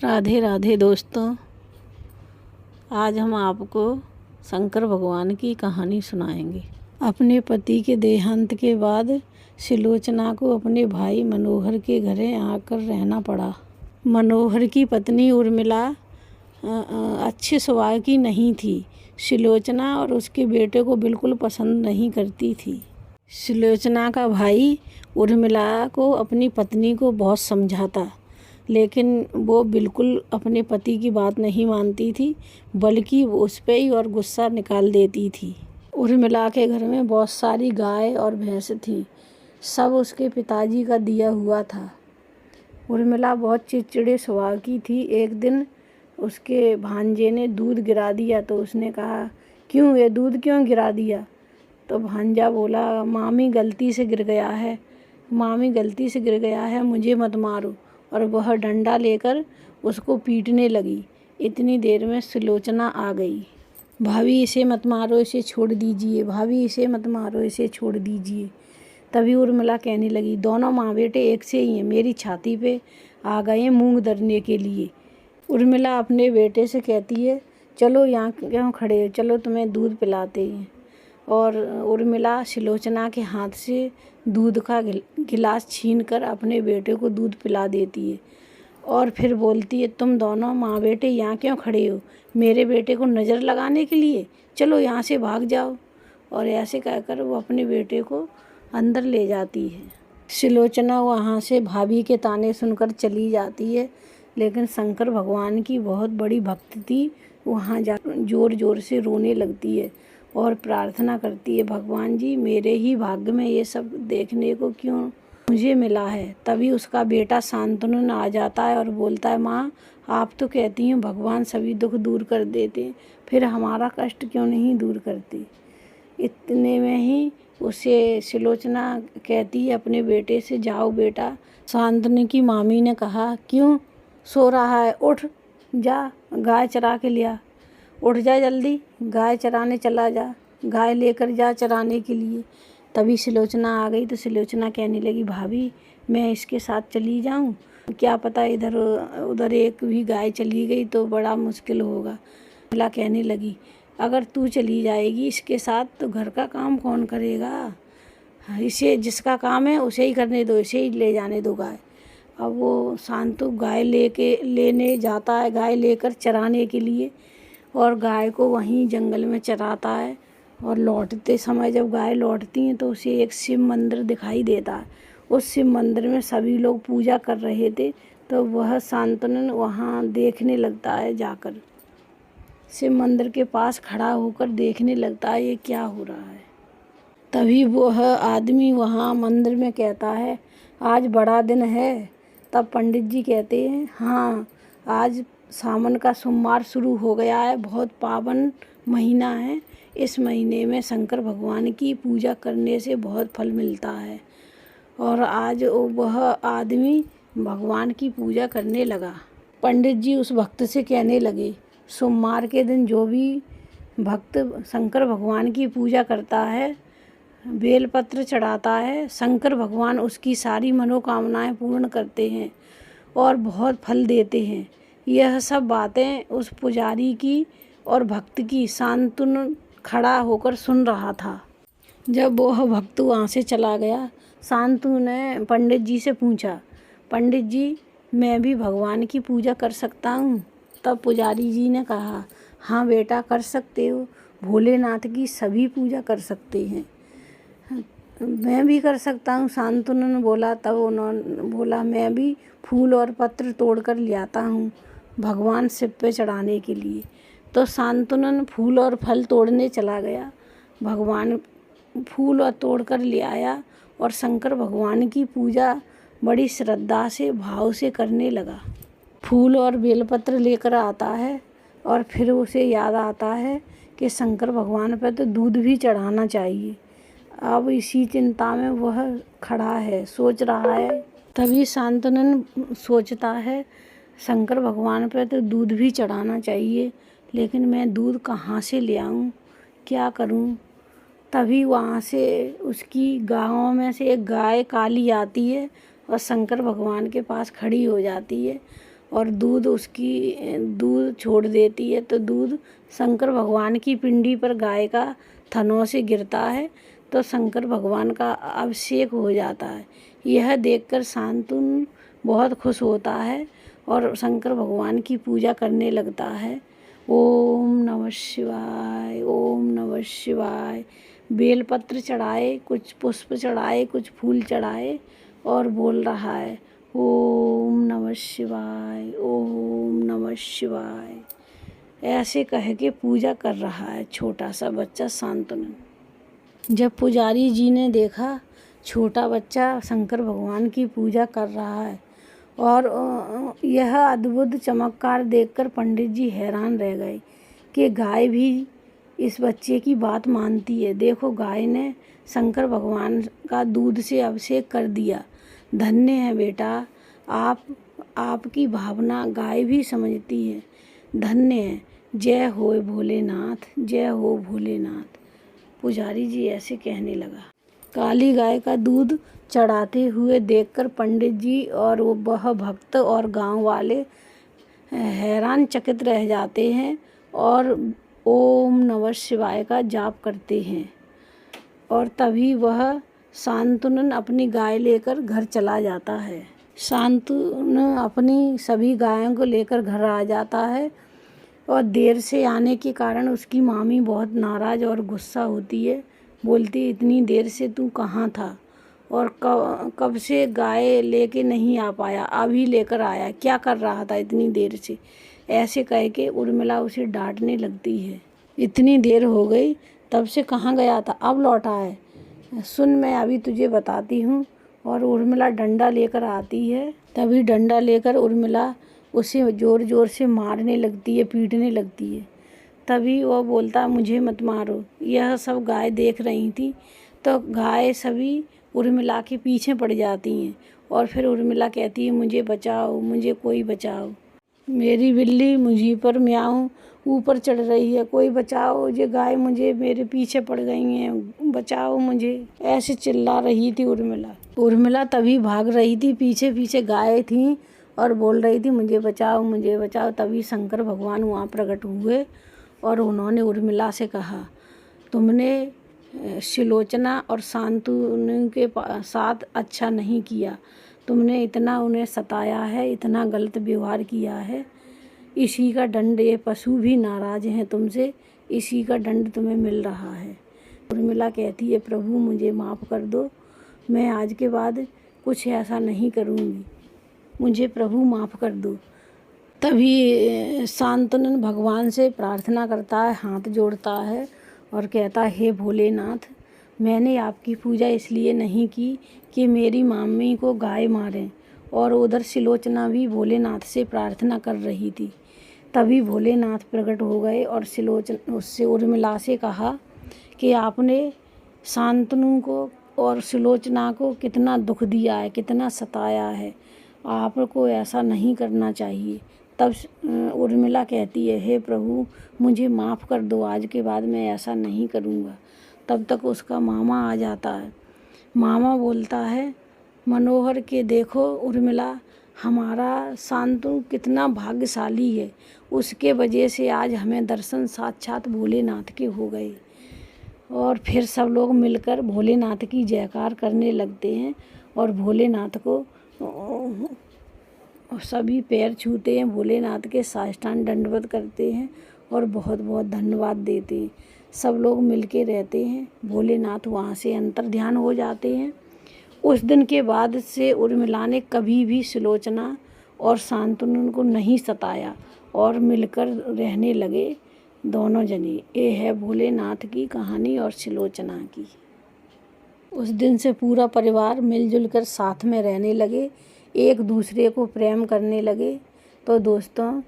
राधे राधे दोस्तों, आज हम आपको शंकर भगवान की कहानी सुनाएंगे। अपने पति के देहांत के बाद सुलोचना को अपने भाई मनोहर के घरे आकर रहना पड़ा। मनोहर की पत्नी उर्मिला अच्छे स्वभाव की नहीं थी। सुलोचना और उसके बेटे को बिल्कुल पसंद नहीं करती थी। सुलोचना का भाई उर्मिला को अपनी पत्नी को बहुत समझाता, लेकिन वो बिल्कुल अपने पति की बात नहीं मानती थी, बल्कि उस पर ही और गुस्सा निकाल देती थी। उर्मिला के घर में बहुत सारी गाय और भैंस थी। सब उसके पिताजी का दिया हुआ था। उर्मिला बहुत चिड़चिड़े स्वभाव की थी। एक दिन उसके भांजे ने दूध गिरा दिया तो उसने कहा, क्यों ये दूध क्यों गिरा दिया? तो भांजा बोला, मामी गलती से गिर गया है, मामी गलती से गिर गया है, मुझे मत मारो। और वह डंडा लेकर उसको पीटने लगी। इतनी देर में सुलोचना आ गई। भाभी इसे मत मारो, इसे छोड़ दीजिए, भाभी इसे मत मारो, इसे छोड़ दीजिए। तभी उर्मिला कहने लगी, दोनों माँ बेटे एक से ही हैं, मेरी छाती पे आ गए हैं मूंग दरने के लिए। उर्मिला अपने बेटे से कहती है, चलो यहाँ क्यों खड़े हो, चलो तुम्हें दूध पिलाते हैं। और उर्मिला सुलोचना के हाथ से दूध का गिलास छीनकर अपने बेटे को दूध पिला देती है और फिर बोलती है, तुम दोनों माँ बेटे यहाँ क्यों खड़े हो, मेरे बेटे को नज़र लगाने के लिए? चलो यहाँ से भाग जाओ। और ऐसे कहकर वो अपने बेटे को अंदर ले जाती है। सुलोचना वहाँ से भाभी के ताने सुनकर चली जाती है, लेकिन शंकर भगवान की बहुत बड़ी भक्त थी। वहाँ जा जोर जोर से रोने लगती है और प्रार्थना करती है, भगवान जी मेरे ही भाग्य में ये सब देखने को क्यों मुझे मिला है। तभी उसका बेटा शांतनु आ जाता है और बोलता है, माँ आप तो कहती हैं भगवान सभी दुख दूर कर देते, फिर हमारा कष्ट क्यों नहीं दूर करते? इतने में ही उसे सुलोचना कहती है अपने बेटे से, जाओ बेटा। शांतनु की मामी ने कहा, क्यों सो रहा है, उठ जा गाय चरा के लिया, उठ जा जल्दी, गाय चराने चला जा, गाय लेकर जा चराने के लिए। तभी सुलोचना आ गई तो सुलोचना कहने लगी, भाभी मैं इसके साथ चली जाऊं, क्या पता इधर उधर एक भी गाय चली गई तो बड़ा मुश्किल होगा। मिला कहने लगी, अगर तू चली जाएगी इसके साथ तो घर का काम कौन करेगा? इसे जिसका काम है उसे ही करने दो, इसे ही ले जाने दो गाय। अब वो शांतु गाय लेने जाता है, गाय लेकर चराने के लिए, और गाय को वहीं जंगल में चराता है। और लौटते समय जब गाय लौटती हैं तो उसे एक शिव मंदिर दिखाई देता है। उस शिव मंदिर में सभी लोग पूजा कर रहे थे, तो वह शांतनु वहाँ देखने लगता है। जाकर शिव मंदिर के पास खड़ा होकर देखने लगता है ये क्या हो रहा है। तभी वह आदमी वहाँ मंदिर में कहता है, आज बड़ा दिन है। तब पंडित जी कहते हैं, हाँ आज सावन का सोमवार शुरू हो गया है, बहुत पावन महीना है। इस महीने में शंकर भगवान की पूजा करने से बहुत फल मिलता है। और आज वह आदमी भगवान की पूजा करने लगा। पंडित जी उस भक्त से कहने लगे, सोमवार के दिन जो भी भक्त शंकर भगवान की पूजा करता है, बेलपत्र चढ़ाता है, शंकर भगवान उसकी सारी मनोकामनाएं पूर्ण करते हैं और बहुत फल देते हैं। यह सब बातें उस पुजारी की और भक्त की शांतनु खड़ा होकर सुन रहा था। जब वह भक्त वहाँ से चला गया, शांतनु ने पंडित जी से पूछा, पंडित जी मैं भी भगवान की पूजा कर सकता हूँ? तब पुजारी जी ने कहा, हाँ बेटा कर सकते हो, भोलेनाथ की सभी पूजा कर सकते हैं। मैं भी कर सकता हूँ, शांतनु ने बोला। तब उन्होंने बोला, मैं भी फूल और पत्र तोड़ कर ले आता हूँ भगवान शिव पे चढ़ाने के लिए। तो शांतनु फूल और फल तोड़ने चला गया। भगवान फूल और तोड़ कर ले आया और शंकर भगवान की पूजा बड़ी श्रद्धा से भाव से करने लगा। फूल और बेलपत्र लेकर आता है और फिर उसे याद आता है कि शंकर भगवान पर तो दूध भी चढ़ाना चाहिए। अब इसी चिंता में वह खड़ा है, सोच रहा है। तभी शांतनु सोचता है, शंकर भगवान पर तो दूध भी चढ़ाना चाहिए, लेकिन मैं दूध कहाँ से ले आऊँ, क्या करूँ? तभी वहाँ से उसकी गाँव में से एक गाय काली आती है और शंकर भगवान के पास खड़ी हो जाती है और दूध छोड़ देती है, तो दूध शंकर भगवान की पिंडी पर गाय का थनों से गिरता है, तो शंकर भगवान का अभिषेक हो जाता है। यह देखकर शांतनु बहुत खुश होता है और शंकर भगवान की पूजा करने लगता है। ओम नमः शिवाय, ओम नमः शिवाय। बेलपत्र चढ़ाए, कुछ पुष्प चढ़ाए, कुछ फूल चढ़ाए और बोल रहा है ओम नमः शिवाय, ओम नमः शिवाय। ऐसे कह के पूजा कर रहा है छोटा सा बच्चा शांतनु। जब पुजारी जी ने देखा छोटा बच्चा शंकर भगवान की पूजा कर रहा है और यह अद्भुत चमत्कार देखकर पंडित जी हैरान रह गए कि गाय भी इस बच्चे की बात मानती है। देखो, गाय ने शंकर भगवान का दूध से अभिषेक कर दिया। धन्य है बेटा, आपकी भावना गाय भी समझती है। धन्य है। जय हो भोलेनाथ, जय हो भोलेनाथ। पुजारी जी ऐसे कहने लगा। काली गाय का दूध चढ़ाते हुए देखकर पंडित जी और वह भक्त और गांव वाले हैरान चकित रह जाते हैं और ओम नमः शिवाय का जाप करते हैं। और तभी वह शांतनु अपनी गाय लेकर घर चला जाता है। शांतनु अपनी सभी गायों को लेकर घर आ जाता है और देर से आने के कारण उसकी मामी बहुत नाराज़ और गुस्सा होती है। बोलती, इतनी देर से तू कहाँ था और कब से गाय लेके नहीं आ पाया, अभी लेकर आया, क्या कर रहा था इतनी देर से। ऐसे कह के उर्मिला उसे डांटने लगती है। इतनी देर हो गई, तब से कहाँ गया था, अब लौटा है। सुन, मैं अभी तुझे बताती हूँ। और उर्मिला डंडा लेकर आती है। तभी डंडा लेकर उर्मिला उसे ज़ोर ज़ोर से मारने लगती है, पीटने लगती है। तभी वह बोलता, मुझे मत मारो। यह सब गाय देख रही थी, तो गाय सभी उर्मिला के पीछे पड़ जाती हैं और फिर उर्मिला कहती है, मुझे बचाओ, मुझे कोई बचाओ, मेरी बिल्ली मुझी पर म्याऊं ऊपर चढ़ रही है, कोई बचाओ, ये गाय मुझे मेरे पीछे पड़ गई हैं, बचाओ मुझे। ऐसे चिल्ला रही थी उर्मिला तभी भाग रही थी, पीछे पीछे गाय थी और बोल रही थी, मुझे बचाओ, मुझे बचाओ। तभी शंकर भगवान वहाँ प्रकट हुए और उन्होंने उर्मिला से कहा, तुमने सुलोचना और शांतनु के साथ अच्छा नहीं किया, तुमने इतना उन्हें सताया है, इतना गलत व्यवहार किया है। इसी का दंड, ये पशु भी नाराज़ हैं तुमसे, इसी का दंड तुम्हें मिल रहा है। उर्मिला कहती है, प्रभु मुझे माफ़ कर दो, मैं आज के बाद कुछ ऐसा नहीं करूँगी, मुझे प्रभु माफ़ कर दो। तभी शांतनु भगवान से प्रार्थना करता है, हाथ जोड़ता है और कहता है, हे भोलेनाथ, मैंने आपकी पूजा इसलिए नहीं की कि मेरी मामी को गाय मारें। और उधर सुलोचना भी भोलेनाथ से प्रार्थना कर रही थी। तभी भोलेनाथ प्रकट हो गए और उससे उर्मिला से कहा कि आपने शांतनु को और सुलोचना को कितना दुख दिया है, कितना सताया है, आपको ऐसा नहीं करना चाहिए। तब उर्मिला कहती है, हे प्रभु मुझे माफ़ कर दो, आज के बाद मैं ऐसा नहीं करूँगा। तब तक उसका मामा आ जाता है। मामा बोलता है, मनोहर के देखो उर्मिला, हमारा शांतनु कितना भाग्यशाली है, उसके वजह से आज हमें दर्शन साक्षात भोलेनाथ के हो गए। और फिर सब लोग मिलकर भोलेनाथ की जयकार करने लगते हैं और भोलेनाथ को सभी पैर छूते हैं, भोलेनाथ के साष्टांग दंडवत करते हैं और बहुत बहुत धन्यवाद देते हैं। सब लोग मिलके रहते हैं। भोलेनाथ वहाँ से अंतर ध्यान हो जाते हैं। उस दिन के बाद से उर्मिला ने कभी भी सुलोचना और शांतनु को नहीं सताया और मिलकर रहने लगे दोनों जने। ये है भोलेनाथ की कहानी और सुलोचना की। उस दिन से पूरा परिवार मिलजुल कर साथ में रहने लगे, एक दूसरे को प्रेम करने लगे। तो दोस्तों,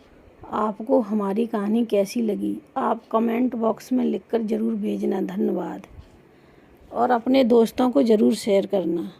आपको हमारी कहानी कैसी लगी, आप कमेंट बॉक्स में लिखकर ज़रूर भेजना। धन्यवाद। और अपने दोस्तों को ज़रूर शेयर करना।